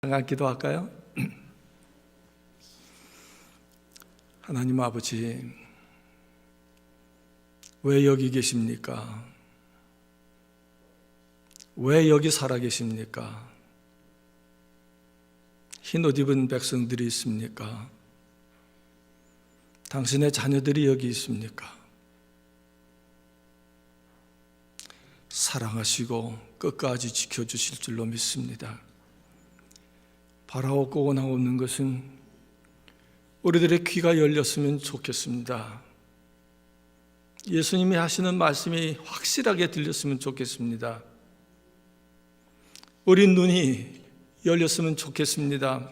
잠깐 기도할까요? 하나님 아버지, 왜 여기 계십니까? 왜 여기 살아 계십니까? 흰옷 입은 백성들이 있습니까? 당신의 자녀들이 여기 있습니까? 사랑하시고 끝까지 지켜주실 줄로 믿습니다. 바라옵고 원하옵는 것은 우리들의 귀가 열렸으면 좋겠습니다. 예수님이 하시는 말씀이 확실하게 들렸으면 좋겠습니다. 우리 눈이 열렸으면 좋겠습니다.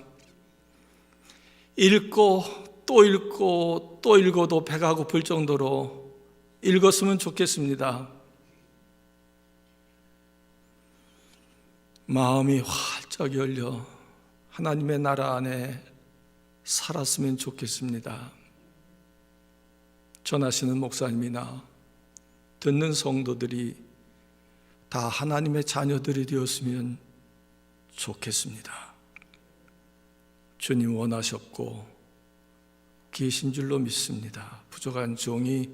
읽고 또 읽고 또 읽어도 배가 고플 정도로 읽었으면 좋겠습니다. 마음이 활짝 열려 하나님의 나라 안에 살았으면 좋겠습니다. 전하시는 목사님이나 듣는 성도들이 다 하나님의 자녀들이 되었으면 좋겠습니다. 주님 원하셨고 계신 줄로 믿습니다. 부족한 종이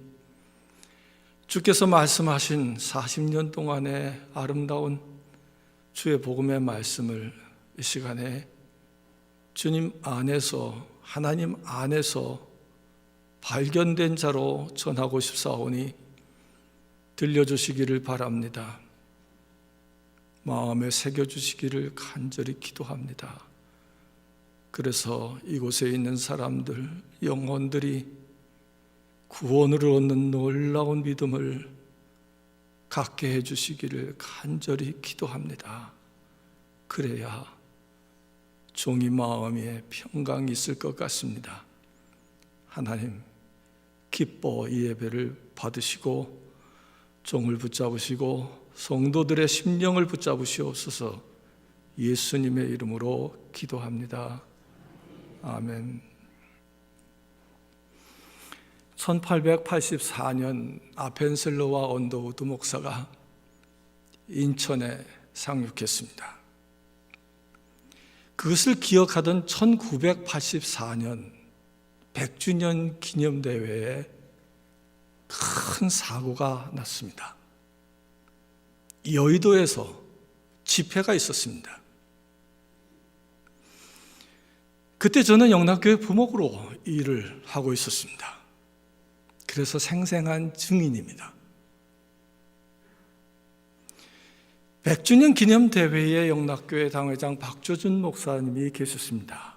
주께서 말씀하신 40년 동안의 아름다운 주의 복음의 말씀을 이 시간에 주님 안에서, 하나님 안에서 발견된 자로 전하고 싶사오니 들려주시기를 바랍니다. 마음에 새겨주시기를 간절히 기도합니다. 그래서 이곳에 있는 사람들, 영혼들이 구원을 얻는 놀라운 믿음을 갖게 해주시기를 간절히 기도합니다. 그래야 종이 마음에 평강이 있을 것 같습니다. 하나님, 기뻐 이 예배를 받으시고 종을 붙잡으시고 성도들의 심령을 붙잡으시옵소서. 예수님의 이름으로 기도합니다. 아멘. 1884년 아펜셀러와 언더우드 목사가 인천에 상륙했습니다. 그것을 기억하던 1984년 100주년 기념대회에 큰 사고가 났습니다. 여의도에서 집회가 있었습니다. 그때 저는 영락교회 부목으로 일을 하고 있었습니다. 그래서 생생한 증인입니다. 100주년 기념대회에 영락교회 당회장 박조준 목사님이 계셨습니다.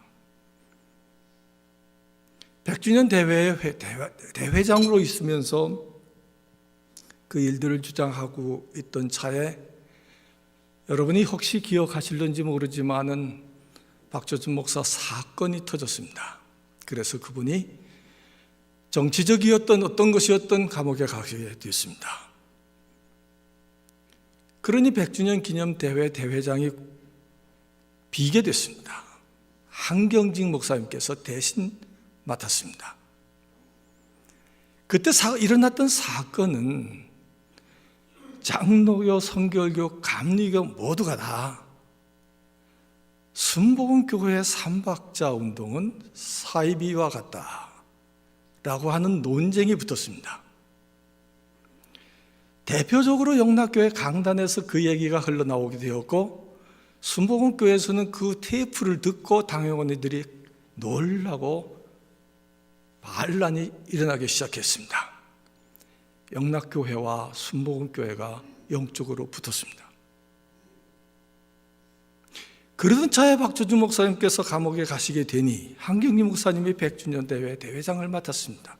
100주년 대회의 대회장으로 있으면서 그 일들을 주장하고 있던 차에 여러분이 혹시 기억하실는지 모르지만은 박조준 목사 사건이 터졌습니다. 그래서 그분이 정치적이었던 어떤 것이었던 감옥에 가게 되었습니다. 그러니 100주년 기념대회 대회장이 비게 됐습니다. 한경직 목사님께서 대신 맡았습니다. 그때 일어났던 사건은 장로교, 선결교, 감리교 모두가 다 순복음교회의 삼박자 운동은 사이비와 같다라고 하는 논쟁이 붙었습니다. 대표적으로 영락교회 강단에서 그 얘기가 흘러나오게 되었고 순복음교회에서는 그 테이프를 듣고 당회원들이 놀라고 반란이 일어나기 시작했습니다. 영락교회와 순복음교회가 영적으로 붙었습니다. 그러던 차에 박조준 목사님께서 감옥에 가시게 되니 한경림 목사님이 100주년 대회 대회장을 맡았습니다.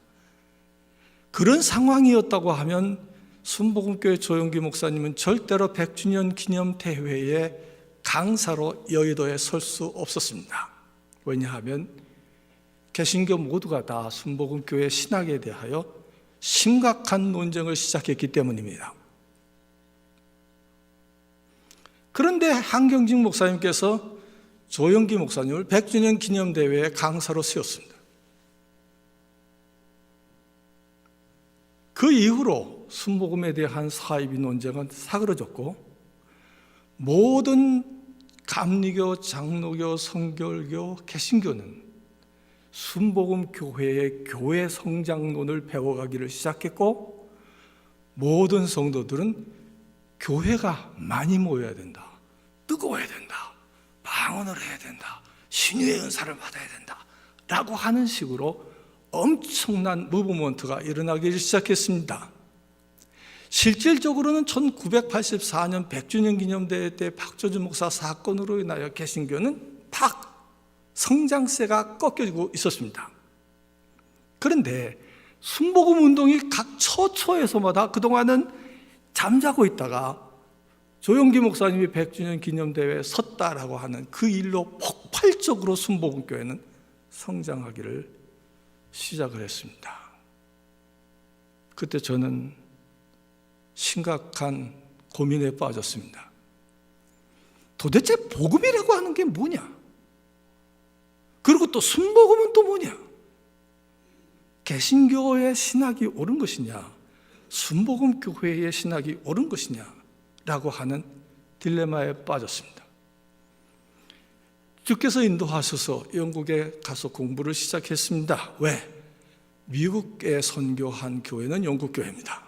그런 상황이었다고 하면 순복음교회 조영기 목사님은 절대로 100주년 기념 대회에 강사로 여의도에 설 수 없었습니다. 왜냐하면 개신교 모두가 다 순복음교회 신학에 대하여 심각한 논쟁을 시작했기 때문입니다. 그런데 한경직 목사님께서 조영기 목사님을 100주년 기념대회에 강사로 세웠습니다. 그 이후로 순복음에 대한 사이비 논쟁은 사그러졌고 모든 감리교, 장로교, 성결교, 개신교는 순복음 교회의 교회 성장론을 배워가기를 시작했고, 모든 성도들은 교회가 많이 모여야 된다, 뜨거워야 된다, 방언을 해야 된다, 신유의 은사를 받아야 된다 라고 하는 식으로 엄청난 무브먼트가 일어나기 시작했습니다. 실질적으로는 1984년 100주년 기념대회 때 박조주 목사 사건으로 인하여 개신교는 성장세가 꺾여지고 있었습니다. 그런데 순복음 운동이 각 처처에서마다 그동안은 잠자고 있다가 조용기 목사님이 100주년 기념대회에 섰다라고 하는 그 일로 폭발적으로 순복음교회는 성장하기를 시작을 했습니다. 그때 저는 심각한 고민에 빠졌습니다. 도대체 복음이라고 하는 게 뭐냐? 그리고 또 순복음은 또 뭐냐? 개신교의 신학이 옳은 것이냐, 순복음 교회의 신학이 옳은 것이냐 라고 하는 딜레마에 빠졌습니다. 주께서 인도하셔서 영국에 가서 공부를 시작했습니다. 왜? 미국에 선교한 교회는 영국 교회입니다.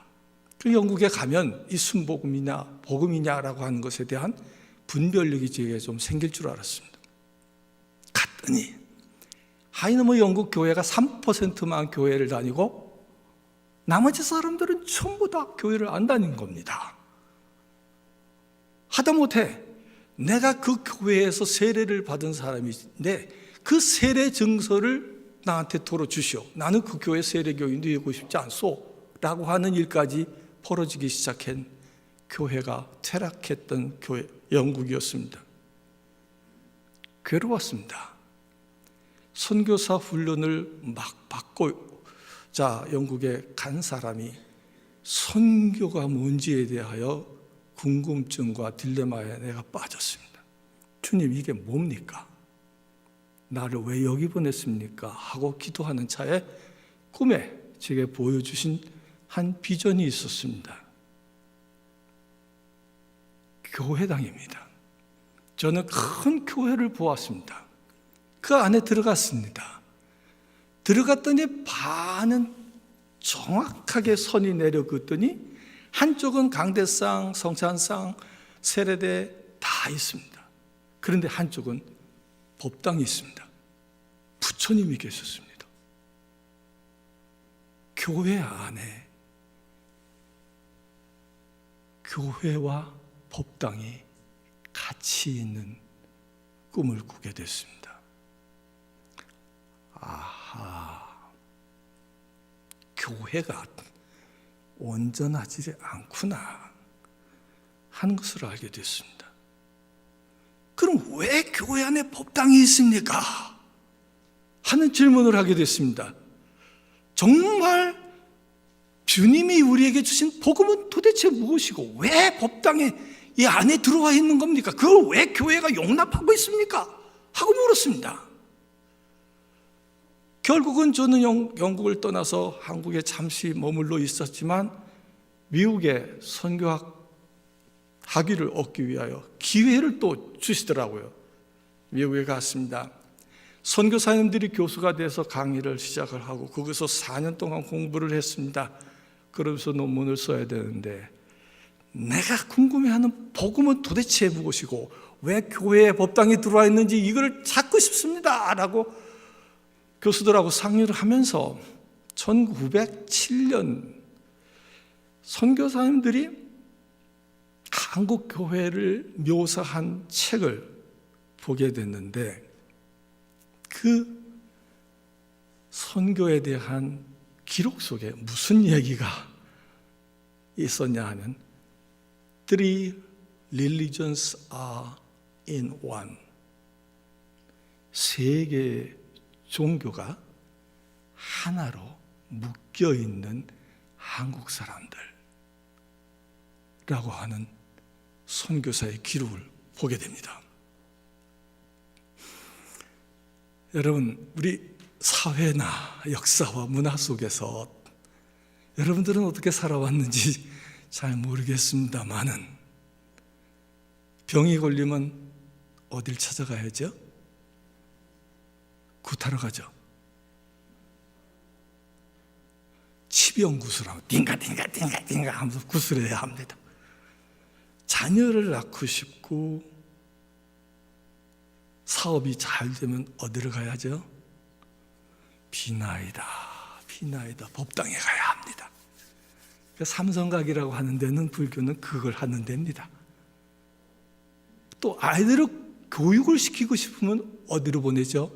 그 영국에 가면 이 순복음이냐 복음이냐라고 하는 것에 대한 분별력이 제게 좀 생길 줄 알았습니다. 갔더니 하이너머 영국 교회가 3%만 교회를 다니고 나머지 사람들은 전부 다 교회를 안 다닌 겁니다. 하다못해 내가 그 교회에서 세례를 받은 사람인데 그 세례 증서를 나한테 들어주시오, 나는 그 교회 세례교인 되고 싶지 않소 라고 하는 일까지 벌어지기 시작한 교회가 퇴락했던 교회, 영국이었습니다. 괴로웠습니다. 선교사 훈련을 막 받고 영국에 간 사람이 선교가 뭔지에 대하여 궁금증과 딜레마에 내가 빠졌습니다. 주님, 이게 뭡니까? 나를 왜 여기 보냈습니까? 하고 기도하는 차에 꿈에 제게 보여주신 한 비전이 있었습니다. 교회당입니다. 저는 큰 교회를 보았습니다. 그 안에 들어갔습니다. 들어갔더니 반은 정확하게 선이 내려긋더니 한쪽은 강대상, 성찬상, 세례대 다 있습니다. 그런데 한쪽은 법당이 있습니다. 부처님이 계셨습니다. 교회 안에 교회와 법당이 같이 있는 꿈을 꾸게 됐습니다. 아하, 교회가 온전하지 않구나 하는 것을 알게 됐습니다. 그럼 왜 교회 안에 법당이 있습니까? 하는 질문을 하게 됐습니다. 정말 주님이 우리에게 주신 복음은 도대체 무엇이고 왜 법당에 이 안에 들어와 있는 겁니까? 그걸 왜 교회가 용납하고 있습니까? 하고 물었습니다. 결국은 저는 영국을 떠나서 한국에 잠시 머물러 있었지만 미국에 선교학 학위를 얻기 위하여 기회를 또 주시더라고요. 미국에 갔습니다. 선교사님들이 교수가 돼서 강의를 시작을 하고 거기서 4년 동안 공부를 했습니다. 그러면서 논문을 써야 되는데 내가 궁금해하는 복음은 도대체 무엇이고 왜 교회에 법당이 들어와 있는지 이걸 찾고 싶습니다 라고 교수들하고 상의를 하면서 1907년 선교사님들이 한국 교회를 묘사한 책을 보게 됐는데 그 선교에 대한 기록 속에 무슨 얘기가 있었냐 하면 Three religions are in one. 세 개의 종교가 하나로 묶여있는 한국 사람들라고 하는 선교사의 기록을 보게 됩니다. 여러분, 우리 사회나 역사와 문화 속에서 여러분들은 어떻게 살아왔는지 잘 모르겠습니다만은 병이 걸리면 어딜 찾아가야죠? 굿하러 가죠. 치병구술 하면 띵가 하면서 구슬해야 합니다. 자녀를 낳고 싶고 사업이 잘 되면 어디로 가야죠? 비나이다 법당에 가야 합니다. 삼성각이라고 하는 데는 불교는 그걸 하는 데입니다. 또 아이들을 교육을 시키고 싶으면 어디로 보내죠?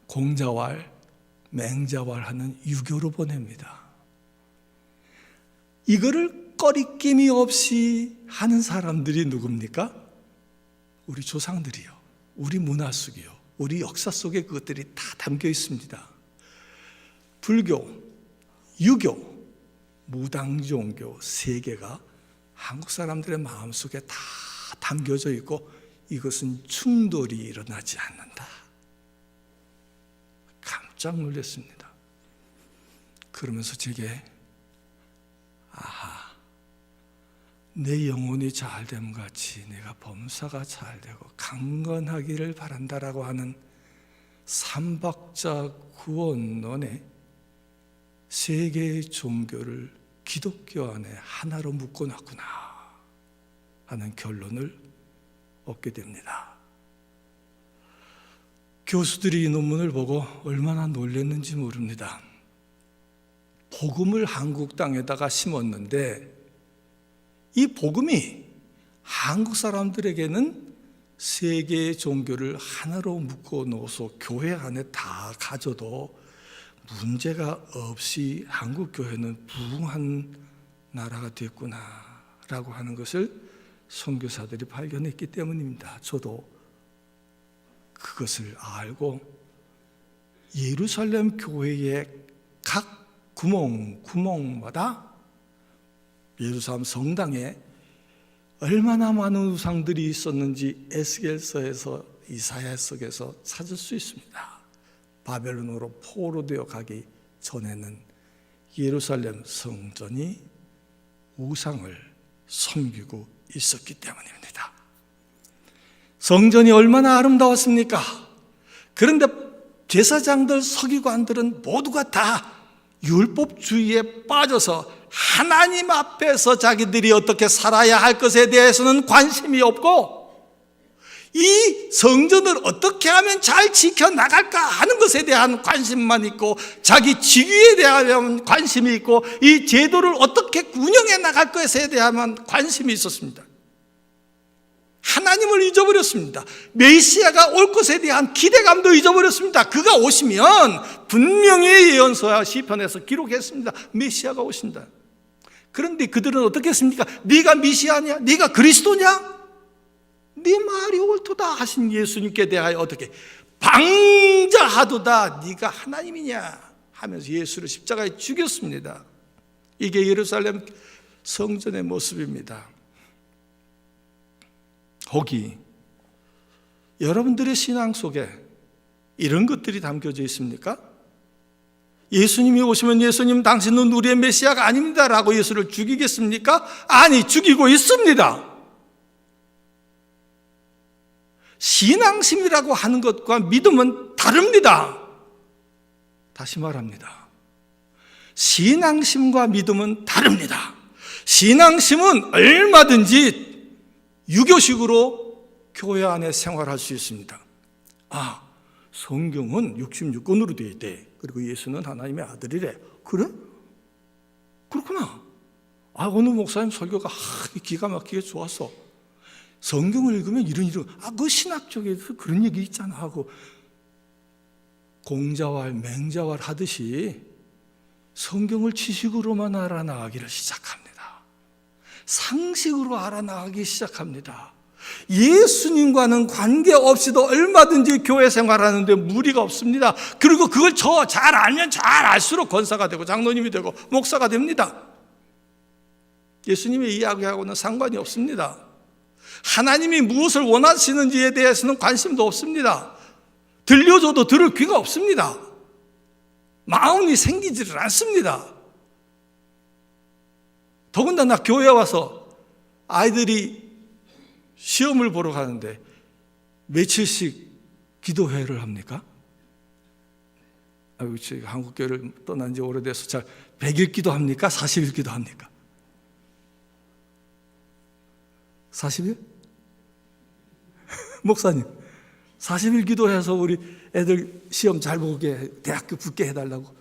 공자왈, 맹자왈 하는 유교로 보냅니다. 이거를 꺼리낌이 없이 하는 사람들이 누굽니까? 우리 조상들이요. 우리 문화 속이요. 우리 역사 속에 그것들이 다 담겨 있습니다. 불교, 유교, 무당종교 세 개가 한국 사람들의 마음속에 다 담겨져 있고 이것은 충돌이 일어나지 않는다. 깜짝 놀랐습니다. 그러면서 제게 내 영혼이 잘됨 같이 내가 범사가 잘되고 강건하기를 바란다라고 하는 삼박자 구원론에 세 개의 종교를 기독교 안에 하나로 묶어놨구나 하는 결론을 얻게 됩니다. 교수들이 이 논문을 보고 얼마나 놀랐는지 모릅니다. 복음을 한국 땅에다가 심었는데 이 복음이 한국 사람들에게는 세 개의 종교를 하나로 묶어 놓아서 교회 안에 다 가져도 문제가 없이 한국 교회는 부흥한 나라가 됐구나라고 하는 것을 선교사들이 발견했기 때문입니다. 저도 그것을 알고 예루살렘 교회의 각 구멍마다 예루살렘 성당에 얼마나 많은 우상들이 있었는지 에스겔서에서 이사야서에서 찾을 수 있습니다. 바벨론으로 포로되어 가기 전에는 예루살렘 성전이 우상을 섬기고 있었기 때문입니다. 성전이 얼마나 아름다웠습니까? 그런데 제사장들, 서기관들은 모두가 다 율법주의에 빠져서 하나님 앞에서 자기들이 어떻게 살아야 할 것에 대해서는 관심이 없고 이 성전을 어떻게 하면 잘 지켜나갈까 하는 것에 대한 관심만 있고 자기 직위에 대한 관심이 있고 이 제도를 어떻게 운영해 나갈 것에 대한 관심이 있었습니다. 하나님을 잊어버렸습니다. 메시아가 올 것에 대한 기대감도 잊어버렸습니다. 그가 오시면 분명히 예언서와 시편에서 기록했습니다. 메시아가 오신다. 그런데 그들은 어떻게 했습니까? 네가 메시아냐? 네가 그리스도냐? 네 말이 옳도다 하신 예수님께 대하여 어떻게 방자하도다 네가 하나님이냐 하면서 예수를 십자가에 죽였습니다. 이게 예루살렘 성전의 모습입니다. 거기 여러분들의 신앙 속에 이런 것들이 담겨져 있습니까? 예수님이 오시면 예수님 당신은 우리의 메시아가 아닙니다라고 예수를 죽이겠습니까? 아니, 죽이고 있습니다. 신앙심이라고 하는 것과 믿음은 다릅니다. 다시 말합니다. 신앙심과 믿음은 다릅니다. 신앙심은 얼마든지 유교식으로 교회 안에 생활할 수 있습니다. 성경은 66권으로 되어 있대. 그리고 예수는 하나님의 아들이래. 그래? 그렇구나. 어느 목사님 설교가 기가 막히게 좋았어. 성경을 읽으면 이런 그 신학 쪽에서 그런 얘기 있잖아 하고 공자왈 맹자왈 하듯이 성경을 지식으로만 알아나가기를 시작합니다. 상식으로 알아나가기 시작합니다. 예수님과는 관계없이도 얼마든지 교회 생활하는데 무리가 없습니다. 그리고 그걸 잘 알면 잘 알수록 권사가 되고 장로님이 되고 목사가 됩니다. 예수님의 이야기하고는 상관이 없습니다. 하나님이 무엇을 원하시는지에 대해서는 관심도 없습니다. 들려줘도 들을 귀가 없습니다. 마음이 생기지를 않습니다. 더군다나 교회에 와서 아이들이 시험을 보러 가는데 며칠씩 기도회를 합니까? 저희 한국교회를 떠난 지 오래돼서 잘 100일 기도합니까? 40일 기도합니까? 40일? 목사님, 40일 기도해서 우리 애들 시험 잘 보게, 대학교 붙게 해달라고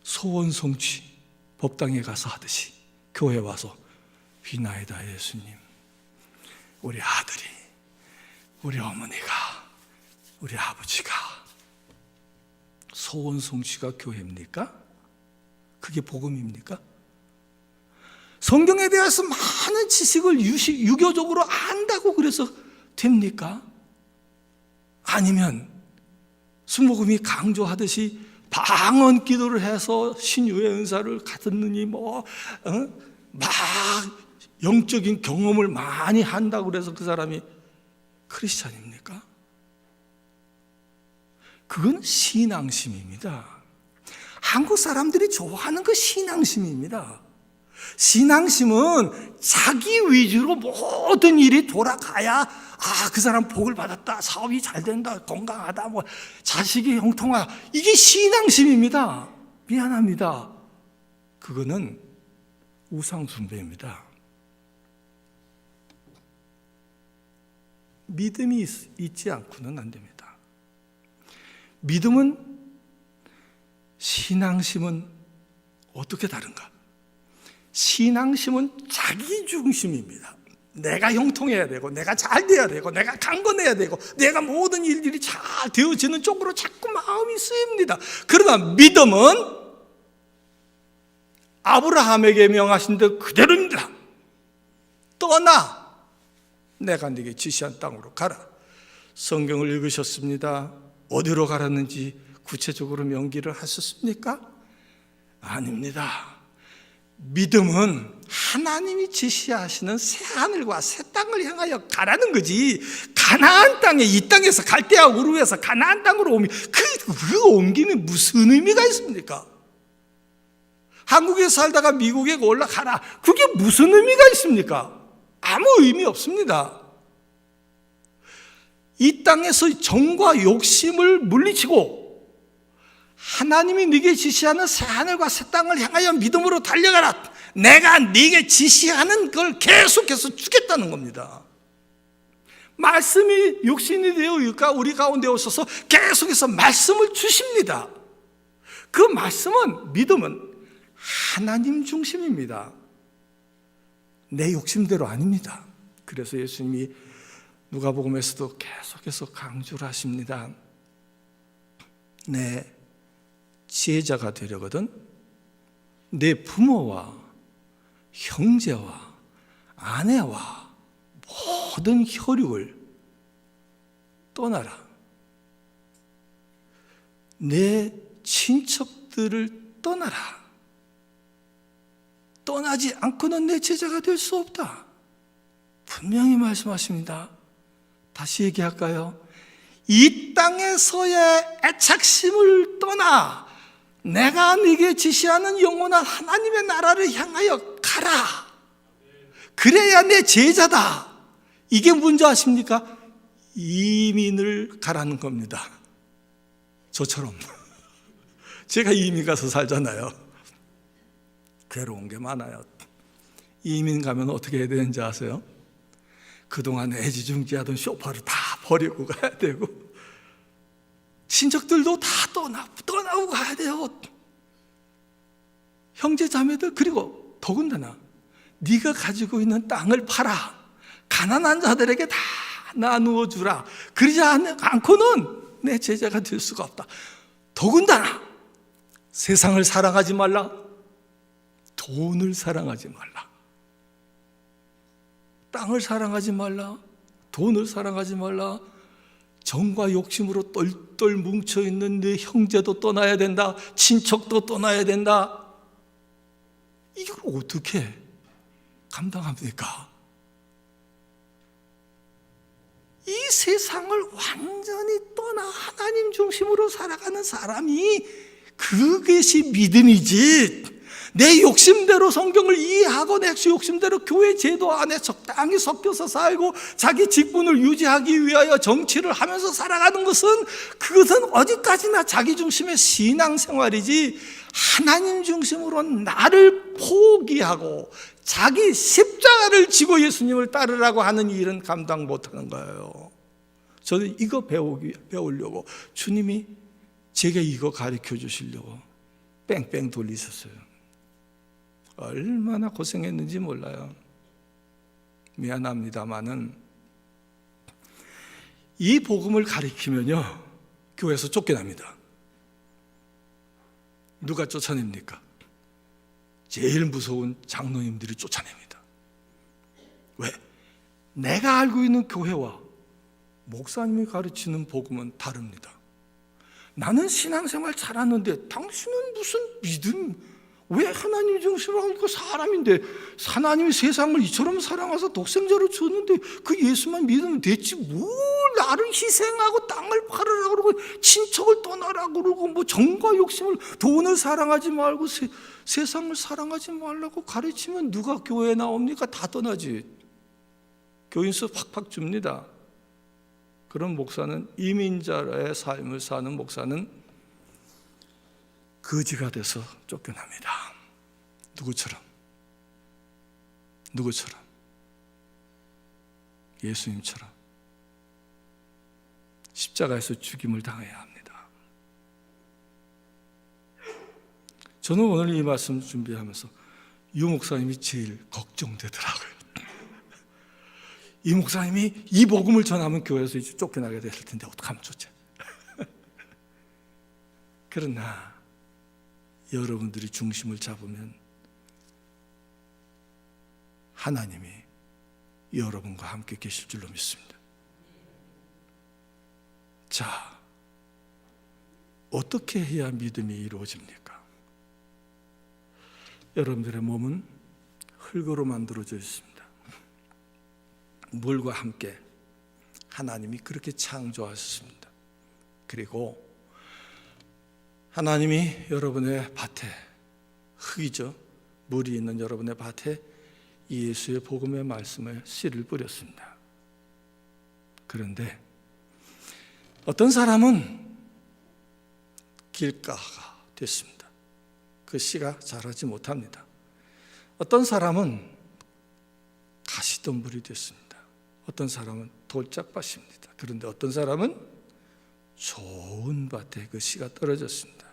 소원 성취 법당에 가서 하듯이 교회 와서 비나이다 예수님, 우리 아들이, 우리 어머니가, 우리 아버지가 소원 성취가 교회입니까? 그게 복음입니까? 성경에 대해서 많은 지식을 유교적으로 안다고 그래서 됩니까? 아니면 순복음이 강조하듯이 방언 기도를 해서 신유의 은사를 갖았느니 막 영적인 경험을 많이 한다고 그래서 그 사람이 크리스찬입니까? 그건 신앙심입니다. 한국 사람들이 좋아하는 그 신앙심입니다. 신앙심은 자기 위주로 모든 일이 돌아가야 그 사람 복을 받았다, 사업이 잘 된다, 건강하다, 자식이 형통하다, 이게 신앙심입니다. 미안합니다. 그거는 우상숭배입니다. 믿음이 있지 않고는 안 됩니다. 믿음은, 신앙심은 어떻게 다른가? 신앙심은 자기 중심입니다. 내가 형통해야 되고, 내가 잘 돼야 되고, 내가 강건해야 되고, 내가 모든 일들이 잘 되어지는 쪽으로 자꾸 마음이 쓰입니다. 그러나 믿음은 아브라함에게 명하신 대로 그대로입니다. 떠나, 내가 네게 지시한 땅으로 가라. 성경을 읽으셨습니다. 어디로 가라는지 구체적으로 명기를 하셨습니까? 아닙니다. 믿음은 하나님이 지시하시는 새 하늘과 새 땅을 향하여 가라는 거지, 가나안 땅에, 이 땅에서 갈대아 우르에서 가나안 땅으로 오면 그 옮김이 무슨 의미가 있습니까? 한국에 살다가 미국에 올라가라, 그게 무슨 의미가 있습니까? 아무 의미 없습니다. 이 땅에서 정과 욕심을 물리치고 하나님이 네게 지시하는 새 하늘과 새 땅을 향하여 믿음으로 달려가라. 내가 네게 지시하는 걸 계속해서 주겠다는 겁니다. 말씀이 육신이 되어 우리 가운데 오셔서 계속해서 말씀을 주십니다. 그 말씀은, 믿음은 하나님 중심입니다. 내 욕심대로 아닙니다. 그래서 예수님이 누가복음에서도 계속해서 강조를 하십니다. 내 지혜자가 되려거든 내 부모와 형제와 아내와 모든 혈육을 떠나라. 내 친척들을 떠나라. 떠나지 않고는 내 제자가 될 수 없다. 분명히 말씀하십니다. 다시 얘기할까요? 이 땅에서의 애착심을 떠나 내가 네게 지시하는 영원한 하나님의 나라를 향하여 가라. 그래야 내 제자다. 이게 뭔지 아십니까? 이민을 가라는 겁니다. 저처럼 제가 이민 가서 살잖아요. 괴로운 게 많아요. 이민 가면 어떻게 해야 되는지 아세요? 그동안 애지중지하던 쇼파를 다 버리고 가야 되고, 친척들도 다 떠나고 가야 돼요. 형제 자매들, 그리고 더군다나 네가 가지고 있는 땅을 팔아 가난한 자들에게 다 나누어 주라. 그러지 않고는 내 제자가 될 수가 없다. 더군다나 세상을 사랑하지 말라. 돈을 사랑하지 말라. 땅을 사랑하지 말라. 돈을 사랑하지 말라. 정과 욕심으로 똘똘 뭉쳐있는 네 형제도 떠나야 된다. 친척도 떠나야 된다. 이걸 어떻게 감당합니까? 이 세상을 완전히 떠나 하나님 중심으로 살아가는 사람이 그것이 믿음이지, 내 욕심대로 성경을 이해하고 내 욕심대로 교회 제도 안에 적당히 섞여서 살고 자기 직분을 유지하기 위하여 정치를 하면서 살아가는 그것은 어디까지나 자기 중심의 신앙생활이지, 하나님 중심으로 나를 포기하고 자기 십자가를 지고 예수님을 따르라고 하는 일은 감당 못하는 거예요. 저는 이거 배우려고 주님이 제게 이거 가르쳐 주시려고 뺑뺑 돌리셨어요. 얼마나 고생했는지 몰라요. 미안합니다마는 이 복음을 가르치면요, 교회에서 쫓겨납니다. 누가 쫓아냅니까? 제일 무서운 장로님들이 쫓아냅니다. 왜? 내가 알고 있는 교회와 목사님이 가르치는 복음은 다릅니다. 나는 신앙생활 잘하는데 당신은 무슨 믿음, 왜 하나님 중심으로 하니까 사람인데 하나님이 세상을 이처럼 사랑해서 독생자를 줬는데 그 예수만 믿으면 됐지, 뭘 나를 희생하고 땅을 팔으라고 그러고 친척을 떠나라고 그러고 뭐 정과 욕심을, 돈을 사랑하지 말고 세상을 사랑하지 말라고 가르치면 누가 교회에 나옵니까? 다 떠나지. 교인수 팍팍 줍니다. 그런 목사는, 이민자의 삶을 사는 목사는 거지가 돼서 쫓겨납니다. 누구처럼? 예수님처럼 십자가에서 죽임을 당해야 합니다. 저는 오늘 이 말씀 준비하면서 유 목사님이 제일 걱정되더라고요. 이 목사님이 이 복음을 전하면 교회에서 이제 쫓겨나게 될 텐데 어떡하면 좋지? 그러나 여러분들이 중심을 잡으면 하나님이 여러분과 함께 계실 줄로 믿습니다. 자, 어떻게 해야 믿음이 이루어집니까? 여러분들의 몸은 흙으로 만들어져 있습니다. 물과 함께 하나님이 그렇게 창조하셨습니다. 그리고 하나님이 여러분의 밭에, 흙이죠, 물이 있는 여러분의 밭에 예수의 복음의 말씀을 씨를 뿌렸습니다. 그런데 어떤 사람은 길가가 됐습니다. 그 씨가 자라지 못합니다. 어떤 사람은 가시덤불이 됐습니다. 어떤 사람은 돌짝밭입니다. 그런데 어떤 사람은 좋은 밭에 그 씨가 떨어졌습니다.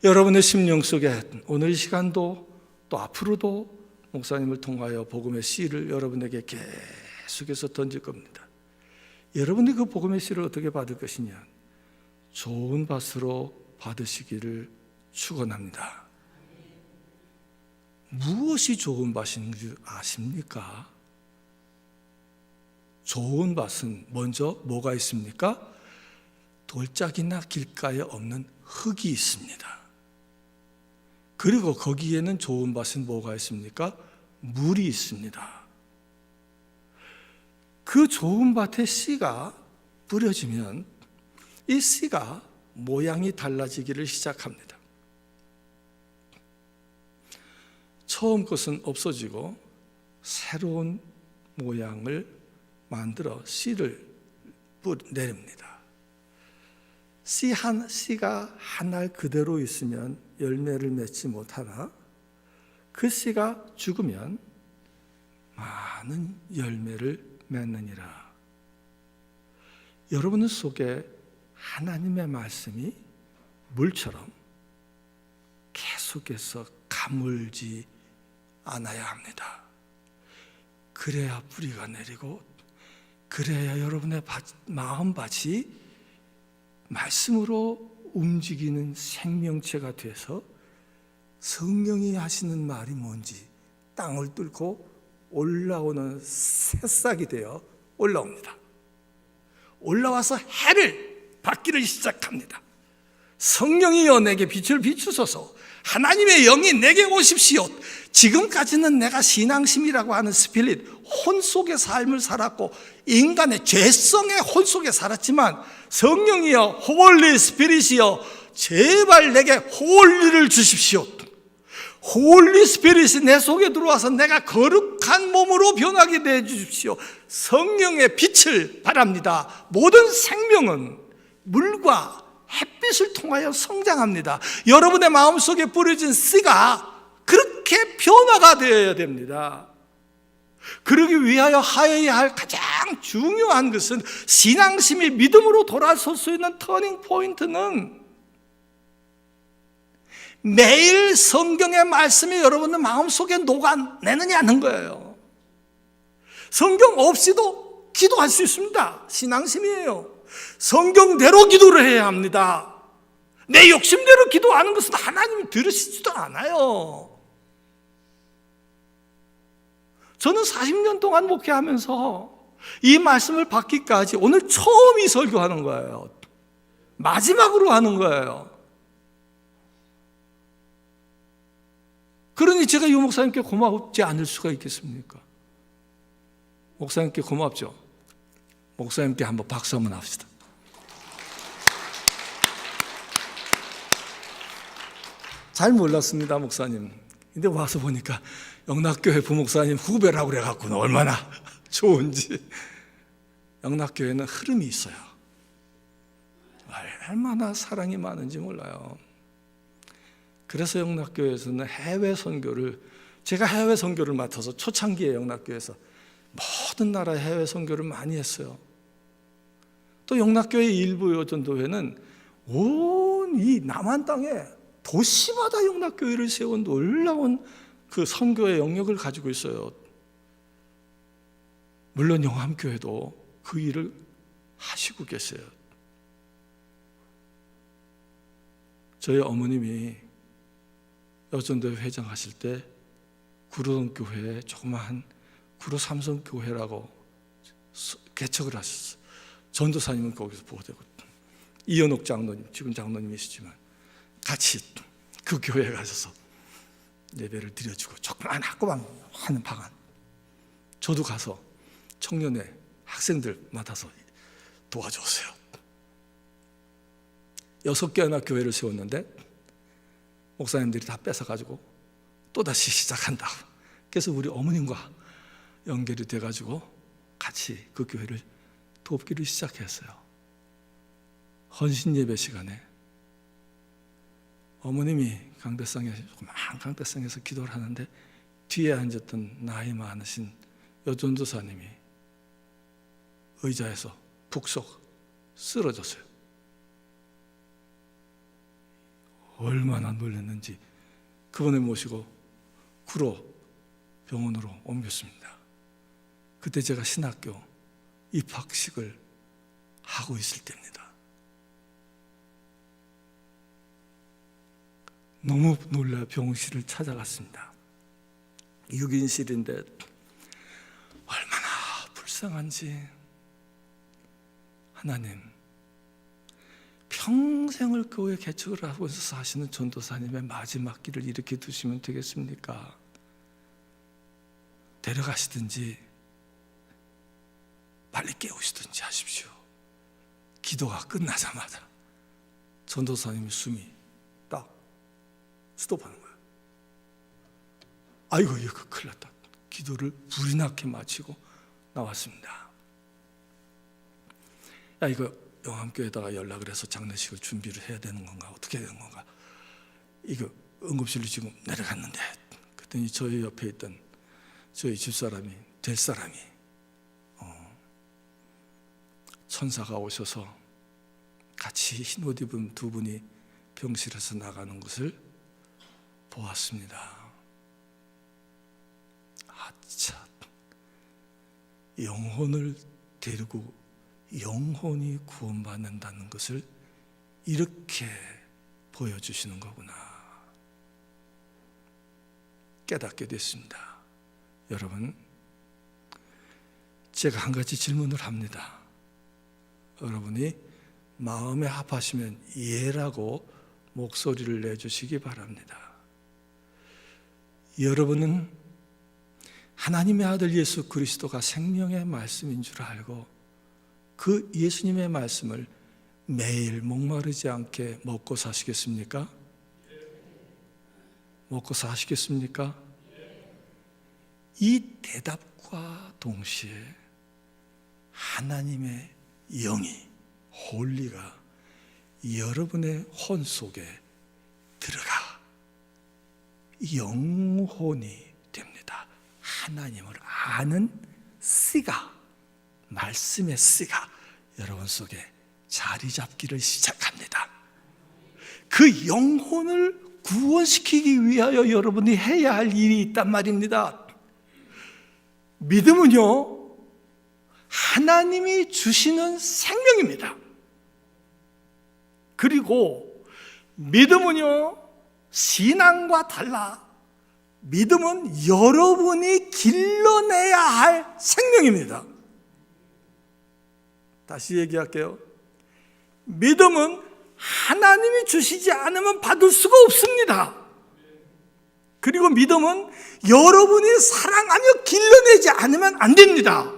여러분의 심령 속에 오늘 이 시간도 또 앞으로도 목사님을 통하여 복음의 씨를 여러분에게 계속해서 던질 겁니다. 여러분이 그 복음의 씨를 어떻게 받을 것이냐? 좋은 밭으로 받으시기를 축원합니다. 무엇이 좋은 밭인지 아십니까? 좋은 밭은 먼저 뭐가 있습니까? 돌짝이나 길가에 없는 흙이 있습니다. 그리고 거기에는 좋은 밭은 뭐가 있습니까? 물이 있습니다. 그 좋은 밭에 씨가 뿌려지면 이 씨가 모양이 달라지기를 시작합니다. 처음 것은 없어지고 새로운 모양을 만들어 씨를 내립니다. 씨가 한 알 그대로 있으면 열매를 맺지 못하나 그 씨가 죽으면 많은 열매를 맺느니라. 여러분 속에 하나님의 말씀이 물처럼 계속해서 가물지 않아야 합니다. 그래야 뿌리가 내리고, 그래야 여러분의 마음밭이 말씀으로 움직이는 생명체가 돼서 성령이 하시는 말이 뭔지 땅을 뚫고 올라오는 새싹이 되어 올라옵니다. 올라와서 해를 받기를 시작합니다. 성령이여 내게 빛을 비추소서, 하나님의 영이 내게 오십시오. 지금까지는 내가 신앙심이라고 하는 스피릿, 혼 속의 삶을 살았고 인간의 죄성의 혼 속에 살았지만, 성령이여 홀리 스피릿이여 제발 내게 홀리를 주십시오. 홀리 스피릿이 내 속에 들어와서 내가 거룩한 몸으로 변하게 해 주십시오. 성령의 빛을 바랍니다. 모든 생명은 물과 햇빛을 통하여 성장합니다. 여러분의 마음속에 뿌려진 씨가 그렇게 변화가 되어야 됩니다. 그러기 위하여 하여야 할 가장 중요한 것은 신앙심이 믿음으로 돌아설 수 있는 터닝 포인트는 매일 성경의 말씀이 여러분의 마음속에 녹아내느냐는 거예요. 성경 없이도 기도할 수 있습니다. 신앙심이에요. 성경대로 기도를 해야 합니다. 내 욕심대로 기도하는 것은 하나님이 들으시지도 않아요. 저는 40년 동안 목회하면서 이 말씀을 받기까지 오늘 처음 이 설교하는 거예요. 마지막으로 하는 거예요. 그러니 제가 이 목사님께 고맙지 않을 수가 있겠습니까? 목사님께 고맙죠? 목사님께 한번 박수 한번 합시다. 잘 몰랐습니다, 목사님. 근데 와서 보니까 영락교회 부목사님 후배라고 그래갖고 얼마나 좋은지. 영락교회는 흐름이 있어요. 얼마나 사랑이 많은지 몰라요. 그래서 영락교회에서는 해외 선교를, 제가 해외 선교를 맡아서 초창기에 영락교회에서 모든 나라의 해외 선교를 많이 했어요. 또 영락교회 일부 여전도회는 온 이 남한 땅에 도시마다 영락교회를 세운 놀라운 그 선교의 영역을 가지고 있어요. 물론 영암교회도 그 일을 하시고 계세요. 저희 어머님이 여전도회 회장하실 때 구로동교회에 조그마한 구로 삼성교회라고 개척을 하셨어요. 전도사님은 거기서 보호되고, 이현옥 장로님, 지금 장로님이시지만 같이 그 교회에 가셔서 예배를 드려주고, 조그마한 학교방 하는 방안, 저도 가서 청년회 학생들 맡아서 도와줬어요. 6개나 교회를 세웠는데 목사님들이 다 뺏어가지고 또다시 시작한다고. 그래서 우리 어머님과 연결이 돼가지고 같이 그 교회를 돕기를 시작했어요. 헌신 예배 시간에 어머님이 조그마한 강대상에서 기도를 하는데 뒤에 앉았던 나이 많으신 여전도사님이 의자에서 푹속 쓰러졌어요. 얼마나 놀랐는지 그분을 모시고 구로 병원으로 옮겼습니다. 그때 제가 신학교 입학식을 하고 있을 때입니다. 너무 놀라 병실을 찾아갔습니다. 6인실인데 얼마나 불쌍한지. 하나님, 평생을 교회 개척을 하고 사시는 전도사님의 마지막 길을 이렇게 두시면 되겠습니까? 데려가시든지 빨리 깨우시든지 하십시오. 기도가 끝나자마자 전도사님의 숨이 딱 스톱하는 거예요. 아이고, 이거 큰일 났다. 기도를 불이 나게 마치고 나왔습니다. 야, 이거 영암교회에다가 연락을 해서 장례식을 준비를 해야 되는 건가, 어떻게 해야 되는 건가. 이거 응급실로 지금 내려갔는데, 그랬더니 저희 옆에 있던 저희 집사람이, 될 사람이 천사가 오셔서 같이 흰 옷 입은 두 분이 병실에서 나가는 것을 보았습니다. 아차, 영혼을 데리고 영혼이 구원받는다는 것을 이렇게 보여주시는 거구나 깨닫게 됐습니다. 여러분, 제가 한 가지 질문을 합니다. 여러분이 마음에 합하시면 예라고 목소리를 내주시기 바랍니다. 여러분은 하나님의 아들 예수 그리스도가 생명의 말씀인 줄 알고 그 예수님의 말씀을 매일 목마르지 않게 먹고 사시겠습니까? 먹고 사시겠습니까? 이 대답과 동시에 하나님의 영이, 홀리가 여러분의 혼 속에 들어가 영혼이 됩니다. 하나님을 아는 씨가, 말씀의 씨가 여러분 속에 자리 잡기를 시작합니다. 그 영혼을 구원시키기 위하여 여러분이 해야 할 일이 있단 말입니다. 믿음은요, 하나님이 주시는 생명입니다. 그리고 믿음은요, 신앙과 달라 믿음은 여러분이 길러내야 할 생명입니다. 다시 얘기할게요. 믿음은 하나님이 주시지 않으면 받을 수가 없습니다. 그리고 믿음은 여러분이 사랑하며 길러내지 않으면 안 됩니다.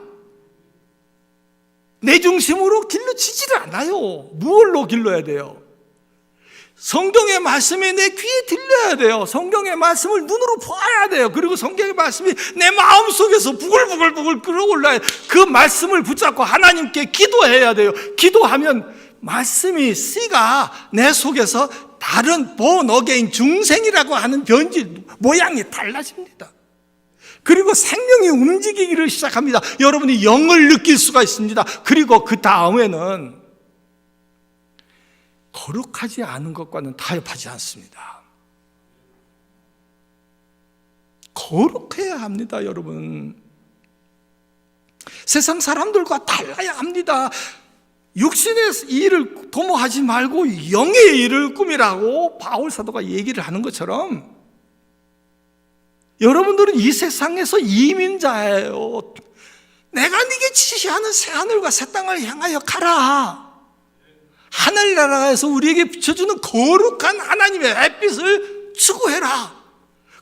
내 중심으로 길러지지를 않아요. 무엇로 길러야 돼요? 성경의 말씀이 내 귀에 들려야 돼요. 성경의 말씀을 눈으로 보아야 돼요. 그리고 성경의 말씀이 내 마음속에서 부글부글 끓어올라야 돼요. 그 말씀을 붙잡고 하나님께 기도해야 돼요. 기도하면 말씀이, 씨가 내 속에서 다른 born again, 중생이라고 하는 변질 모양이 달라집니다. 그리고 생명이 움직이기를 시작합니다. 여러분이 영을 느낄 수가 있습니다. 그리고 그 다음에는 거룩하지 않은 것과는 타협하지 않습니다. 거룩해야 합니다, 여러분. 세상 사람들과 달라야 합니다. 육신의 일을 도모하지 말고 영의 일을 꾸미라고 바울 사도가 얘기를 하는 것처럼 여러분들은 이 세상에서 이민자예요. 내가 네게 지시하는 새하늘과 새 땅을 향하여 가라. 하늘나라에서 우리에게 비춰주는 거룩한 하나님의 햇빛을 추구해라.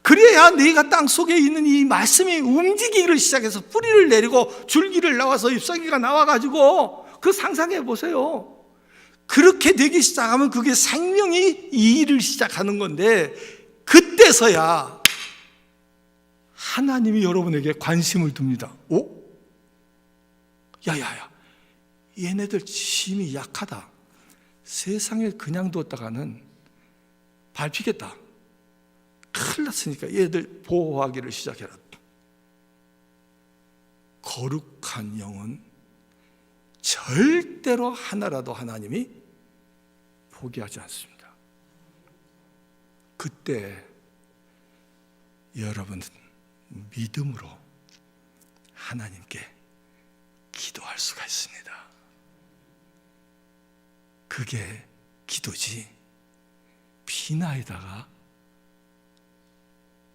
그래야 네가 땅 속에 있는 이 말씀이 움직이기를 시작해서 뿌리를 내리고 줄기를 나와서 잎사귀가 나와가지고 그 상상해 보세요. 그렇게 되기 시작하면 그게 생명이 이 일을 시작하는 건데 그때서야 하나님이 여러분에게 관심을 둡니다. 오? 야야야, 얘네들 힘이 약하다. 세상에 그냥 뒀다가는 밟히겠다. 큰일 났으니까 얘들 보호하기를 시작해라. 거룩한 영은 절대로 하나라도 하나님이 포기하지 않습니다. 그때 여러분은 믿음으로 하나님께 기도할 수가 있습니다. 그게 기도지 비나이다가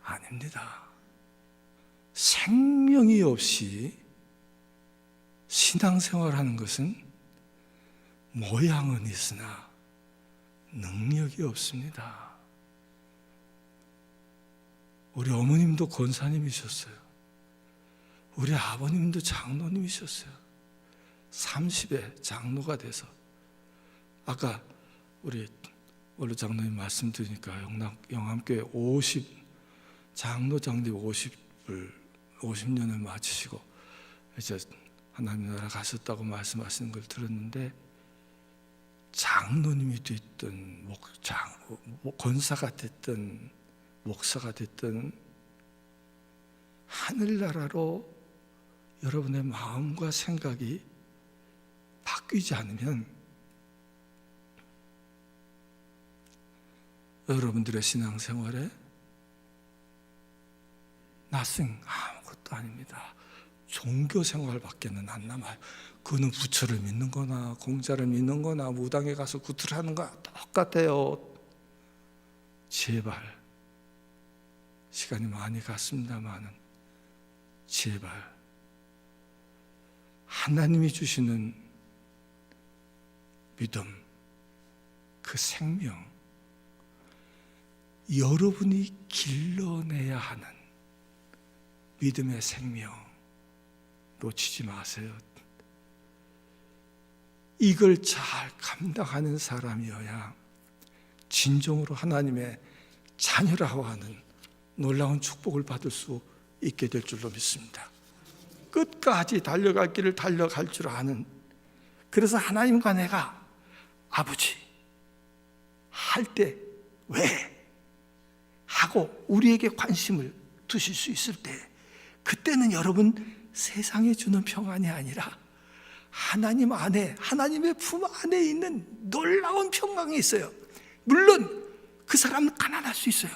아닙니다. 생명이 없이 신앙생활하는 것은 모양은 있으나 능력이 없습니다. 우리 어머님도 권사님이셨어요. 우리 아버님도 장로님이셨어요. 30에 장로가 돼서 아까 우리 원로 장로님 말씀드리니까 영암교회 장로장님 50년을 마치시고 이제 하나님 나라 가셨다고 말씀하시는 걸 들었는데 장로님이 됐든 권사가 됐든 목사가 됐든 하늘나라로 여러분의 마음과 생각이 바뀌지 않으면 여러분들의 신앙생활에 nothing, 아무것도 아닙니다. 종교생활밖에는 안 남아요. 그는 부처를 믿는 거나 공자를 믿는 거나 무당에 가서 구틀 하는 거 똑같아요. 제발, 시간이 많이 갔습니다마는 제발 하나님이 주시는 믿음, 그 생명, 여러분이 길러내야 하는 믿음의 생명 놓치지 마세요. 이걸 잘 감당하는 사람이어야 진정으로 하나님의 자녀라고 하는 놀라운 축복을 받을 수 있게 될 줄로 믿습니다. 끝까지 달려갈 길을 달려갈 줄 아는, 그래서 하나님과 내가 아버지 할 때 왜? 하고 우리에게 관심을 두실 수 있을 때, 그때는 여러분 세상에 주는 평안이 아니라 하나님 안에, 하나님의 품 안에 있는 놀라운 평강이 있어요. 물론 그 사람은 가난할 수 있어요.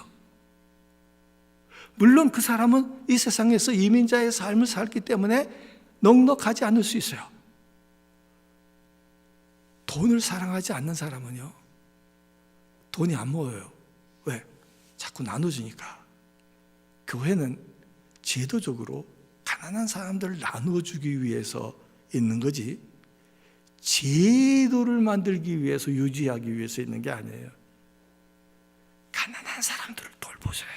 물론 그 사람은 이 세상에서 이민자의 삶을 살기 때문에 넉넉하지 않을 수 있어요. 돈을 사랑하지 않는 사람은요, 돈이 안 모여요. 왜? 자꾸 나눠주니까. 교회는 제도적으로 가난한 사람들을 나누어주기 위해서 있는 거지, 제도를 만들기 위해서, 유지하기 위해서 있는 게 아니에요. 가난한 사람들을 돌보세요.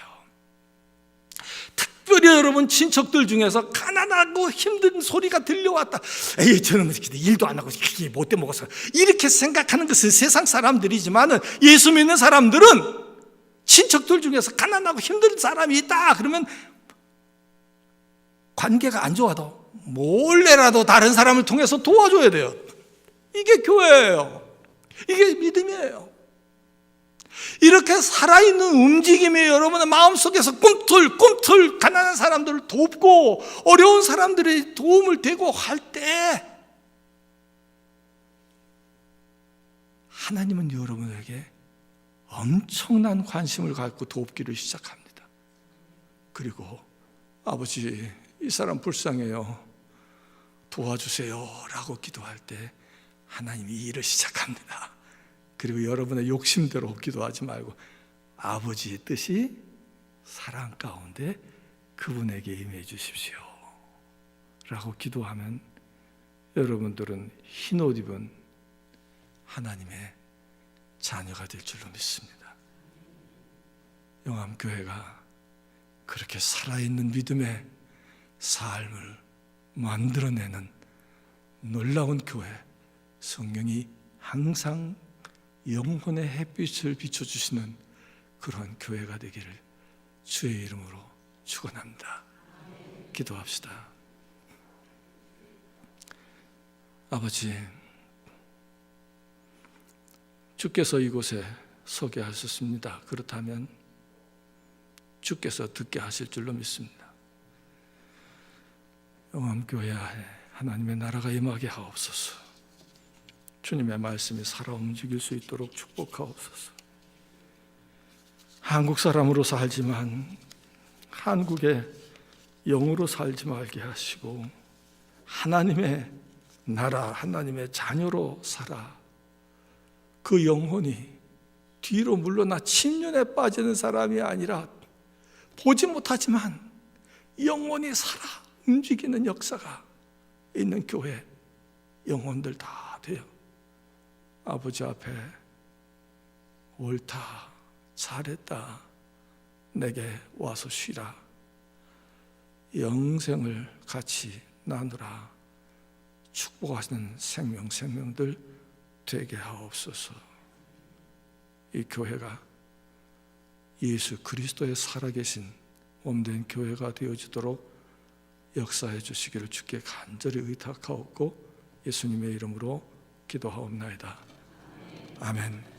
특별히 여러분 친척들 중에서 가난하고 힘든 소리가 들려왔다. 에이, 저는 일도 안 하고 못돼 먹어서, 이렇게 생각하는 것은 세상 사람들이지만, 예수 믿는 사람들은 친척들 중에서 가난하고 힘든 사람이 있다 그러면 관계가 안 좋아도 몰래라도 다른 사람을 통해서 도와줘야 돼요. 이게 교회예요. 이게 믿음이에요. 이렇게 살아있는 움직임이 여러분의 마음속에서 꿈틀꿈틀 가난한 사람들을 돕고 어려운 사람들의 도움을 되고 할 때, 하나님은 여러분에게 엄청난 관심을 갖고 돕기를 시작합니다. 그리고 아버지, 이 사람 불쌍해요, 도와주세요 라고 기도할 때 하나님이 이 일을 시작합니다. 그리고 여러분의 욕심대로 기도하지 말고 아버지의 뜻이 사랑 가운데 그분에게 임해 주십시오 라고 기도하면, 여러분들은 흰옷 입은 하나님의 자녀가 될 줄로 믿습니다. 영암교회가 그렇게 살아있는 믿음의 삶을 만들어내는 놀라운 교회, 성령이 항상 영혼의 햇빛을 비춰주시는 그런 교회가 되기를 주의 이름으로 축원합니다. 기도합시다. 아버지, 주께서 이곳에 서게 하셨습니다. 그렇다면 주께서 듣게 하실 줄로 믿습니다. 영암교회에 하나님의 나라가 임하게 하옵소서. 주님의 말씀이 살아 움직일 수 있도록 축복하옵소서. 한국 사람으로 살지만 한국의 영으로 살지 말게 하시고, 하나님의 나라, 하나님의 자녀로 살아 그 영혼이 뒤로 물러나 침륜에 빠지는 사람이 아니라, 보지 못하지만 영혼이 살아 움직이는 역사가 있는 교회 영혼들 다 돼요. 아버지 앞에 옳다, 잘했다, 내게 와서 쉬라, 영생을 같이 나누라, 축복하시는 생명들 되게 하옵소서. 이 교회가 예수 그리스도의 살아계신 몸된 교회가 되어지도록 역사해 주시기를 주께 간절히 의탁하옵고 예수님의 이름으로 기도하옵나이다. 아멘.